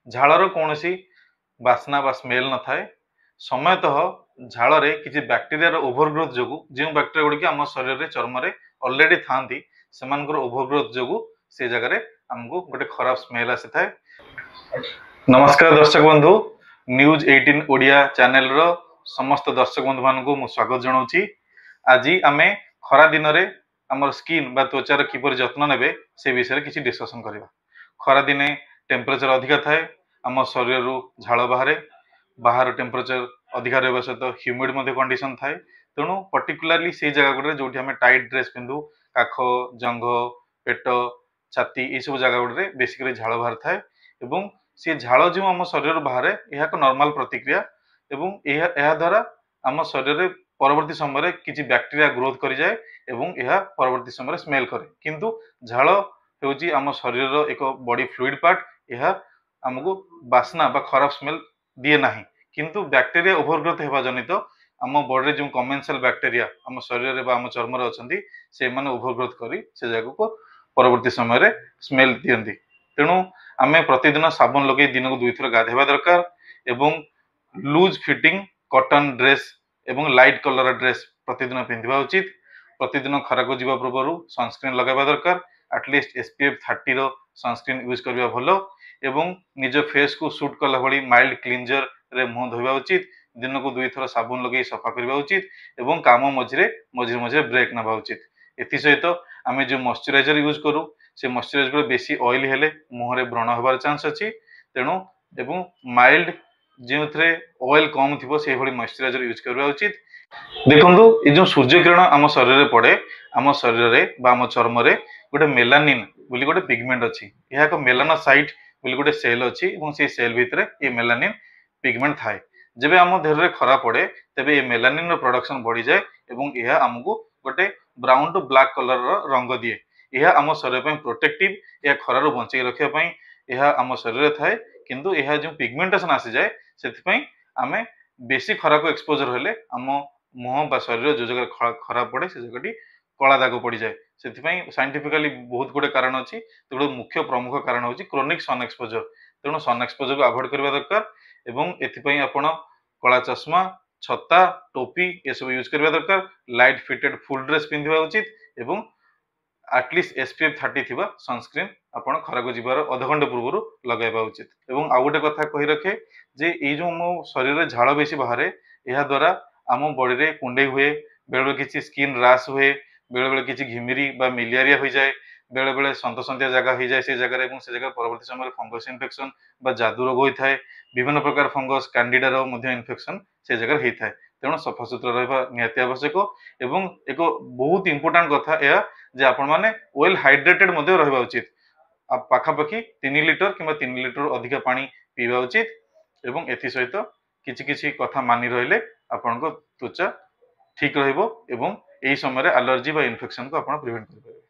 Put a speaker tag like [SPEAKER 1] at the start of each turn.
[SPEAKER 1] झाड़र कौन बास्ना बा स्मेल न थाए समयतः झाड़े किसी बैक्टेरिया ओभरग्रोथ जो बैक्टेरिया गुड़ी आम शरीर में चर्म अलरेडी था ओभरग्रोथ जो से जगह आमको गोटे खराब स्मेल आसी थाए। नमस्कार दर्शक बंधु, न्यूज 18 ओडिया चैनल रो समस्त दर्शक बंधु मान को स्वागत जनाऊँ। आज आम खरा दिन में आम स्किन बा त्वचार किपर जत्न नेबे से विषय किसी डिस्कसन करवा। खरा दिने टेम्परेचर अधिका थाए, आम शरीर झाड़ बाहर टेम्परेचर अधिका रहा सहित ह्यूमिड कंडीशन थाए। तेणु पर्टिकुलाली से जगह गुड़े जो टाइट ड्रेस पिंधु काख जंघ पेट छाती ये सब जगह गुड़े बेसिकली झाड़ बाहर थाए एवं सी झाड़ जो आम शरीर बाहर यह नॉर्मल प्रतिक्रिया एवं यह द्वारा आम शरीर परवर्ती समय किसी बैक्टेरिया ग्रोथ कर जाए एवं यह परवर्ती समय स्मेल करे। किंतु झाड़ होची आम शरीर एक बॉडी फ्लूइड पार्ट, यह आमको बास्ना बा खराब स्मेल दिए ना। किंतु बैक्टेरिया ओभरग्रोथ होगा जनित आम बॉडी जो कमेंशियल बैक्टेरिया आम शरीर आम चर्म अच्छा से ओभरग्रोथ कर से जगह को परवर्ती समय स्मेल दियंती। तेणु आम प्रतिदिन साबुन लगे दिन को 2 थर गाधेवा दरकार एवं लूज फिटिंग कॉटन ड्रेस एवं लाइट कलर ड्रेस प्रतिदिन पिंधा उचित। प्रतिदिन खरा को जीवा पूर्व सनस्क्रीन लगावा दरकार, एटलिस्ट SPF 30 रो सनस्क्रीन यूज करबा भलो एवं निज फेस को सूट कला भली माइल्ड क्लींजर रे मुंह धोवा उचित। दिन को 2 थर साबुन लगे सफा करबा उचित एवं काम मझे मझे ब्रेक नवा उचित। एथि सहित आम जो मॉइस्चराइजर यूज करूँ से मॉइस्चराइजर बेसी ऑयल हेले मुहरे व्रण होबार चांस अच्छी। तेणु एवं माइल्ड जो ऑयल कम थी से मॉइस्चराइजर यूज करबा उचित। देखो ये जो सूर्य किरण आम शरीर में पड़े आम शरीर बा आम चर्म गोटे मेलानिन बोली गोटे पिगमेंट अच्छी, यह एक मेलानोसाइट बोली गोटे सेल अच्छी और से सेल भितर ये मेलानिन पिगमेंट थाए। जब आम देह खरा पड़े तेबे ये मेलानिन प्रोडक्शन बढ़ी जाए और यह आमको गोटे ब्राउन टू ब्लैक कलर रंग दिए। यह आम शरीर प्रोटेक्टिव, यह खरार बंचे रखापी यह आम शरीर थाए। किंतु यह जो पिगमेंटेशन आसी जाए से आम बेसी खरा को एक्सपोजर हेले आम मुह बा शरीर जो जगह खरा पड़े से जगह कला दाग पड़ जाए। से साइंटिफिकली बहुत गुड़े कारण अच्छी, तो मुख्य प्रमुख कारण हूँ क्रोनिक सन एक्सपोजर। तेणु सन एक्सपोजर को अवॉइड करने दरकार एवं एथिपाई आपण कला चश्मा छता टोपी ये सब यूज करने दरकार। लाइट फिटेड फुल ड्रेस पिंधा उचित एवं एटलिस्ट SPF 30 थिबा सनस्क्रीन आपण खरा को जीवार अध घंटे पूर्व लगाइबा उचित। एवं आउ गोटे कथा कहि रखे जे ये जो मो शरीर में झाड़ बेसी बाहर यह द्वारा आम बॉडी रे कुंडे हुए, बेले बेले किसी स्किन रैश हुए, बेले बेले किसी घिमिरी बा मिलियारिया हो जाए, बेले बेले सन्तसंतिया जगह हो जाए से जगह से जगह परवर्ती समय फंगस इन्फेक्शन बा जादू रोग होता है। विभिन्न प्रकार फंगस कैंडिडा रो इन्फेक्शन से जगह होता है। तेणु सफा सुतरा रहा निहाती आवश्यक एवं एक बहुत इंपोर्टेंट कथा यह जे आपण माने वेल हाइड्रेटेड रहा उचित। पाखापाखि 3 लिटर कि 3 लिटर अधिक पानी पीवा उचित एवं एथि सहित किछि किछि कथा मानि रहिले आपनको त्वचा ठीक रहिबो एवं एही समय एलर्जी बा इन्फेक्शन को आपण प्रिवेंट कर पारिबे।